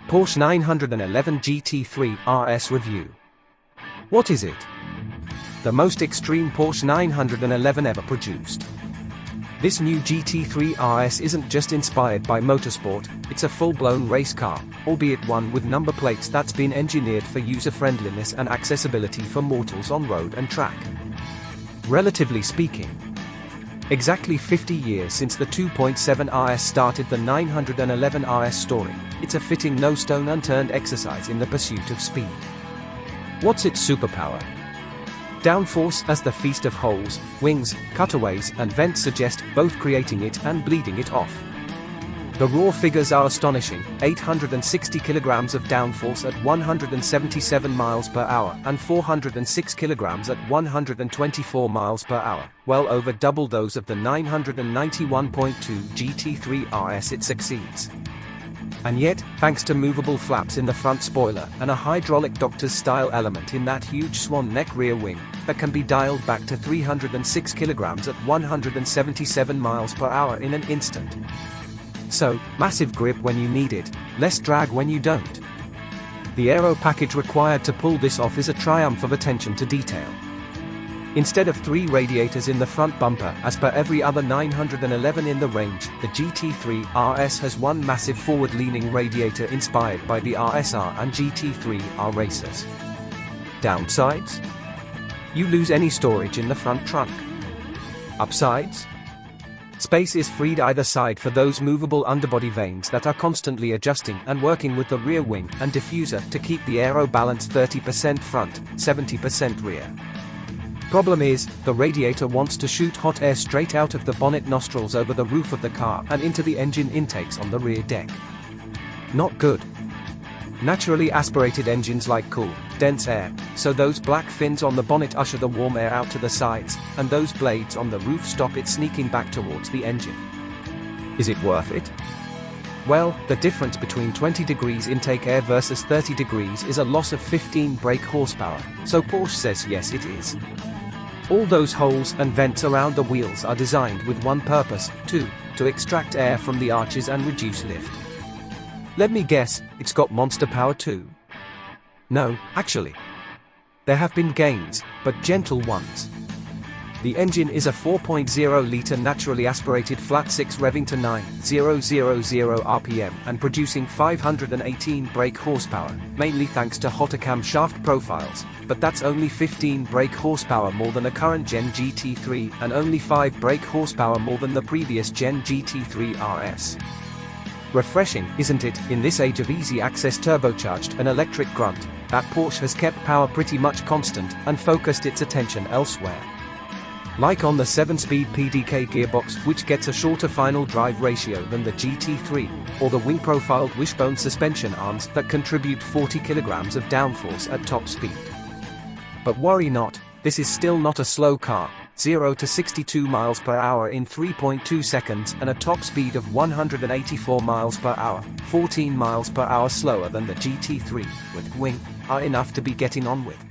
Porsche 911 GT3 RS Review. What is it? The most extreme Porsche 911 ever produced. This new GT3 RS isn't just inspired by motorsport, it's a full-blown race car, albeit one with number plates that's been engineered for user-friendliness and accessibility for mortals on road and track. Relatively speaking, exactly 50 years since the 2.7 RS started the 911 RS story, it's a fitting no stone unturned exercise in the pursuit of speed. What's its superpower? Downforce, as the feast of holes, wings, cutaways, and vents suggest, both creating it and bleeding it off. The raw figures are astonishing: 860 kilograms of downforce at 177 miles per hour and 406 kilograms at 124 miles per hour, well over double those of the 991.2 GT3 RS. It succeeds. And yet, thanks to movable flaps in the front spoiler and a hydraulic doctor's style element in that huge swan neck rear wing, that can be dialed back to 306 kilograms at 177 miles per hour in an instant. So, massive grip when you need it, less drag when you don't. The aero package required to pull this off is a triumph of attention to detail. Instead of 3 radiators in the front bumper, as per every other 911 in the range, the GT3 RS has one massive forward-leaning radiator inspired by the RSR and GT3 R racers. Downsides? You lose any storage in the front trunk. Upsides? Space is freed either side for those movable underbody vanes that are constantly adjusting and working with the rear wing and diffuser to keep the aero balance 30% front, 70% rear. Problem is, the radiator wants to shoot hot air straight out of the bonnet nostrils over the roof of the car and into the engine intakes on the rear deck. Not good. Naturally aspirated engines like cool, dense air, so those black fins on the bonnet usher the warm air out to the sides, and those blades on the roof stop it sneaking back towards the engine. Is it worth it? Well, the difference between 20 degrees intake air versus 30 degrees is a loss of 15 brake horsepower, so Porsche says yes it is. All those holes and vents around the wheels are designed with one purpose, to extract air from the arches and reduce lift. Let me guess, it's got monster power too? No, actually. There have been gains, but gentle ones. The engine is a 4.0-litre naturally aspirated flat-6 revving to 9,000 RPM and producing 518 brake horsepower, mainly thanks to hotter cam shaft profiles, but that's only 15 brake horsepower more than a current Gen GT3 and only 5 brake horsepower more than the previous Gen GT3 RS. Refreshing, isn't it, in this age of easy access turbocharged and electric grunt, that Porsche has kept power pretty much constant and focused its attention elsewhere. Like on the 7-speed PDK gearbox, which gets a shorter final drive ratio than the GT3, or the wing-profiled wishbone suspension arms that contribute 40 kilograms of downforce at top speed. But worry not, this is still not a slow car. 0 to 62 miles per hour in 3.2 seconds and a top speed of 184 miles per hour, 14 miles per hour slower than the GT3, with wing, are enough to be getting on with.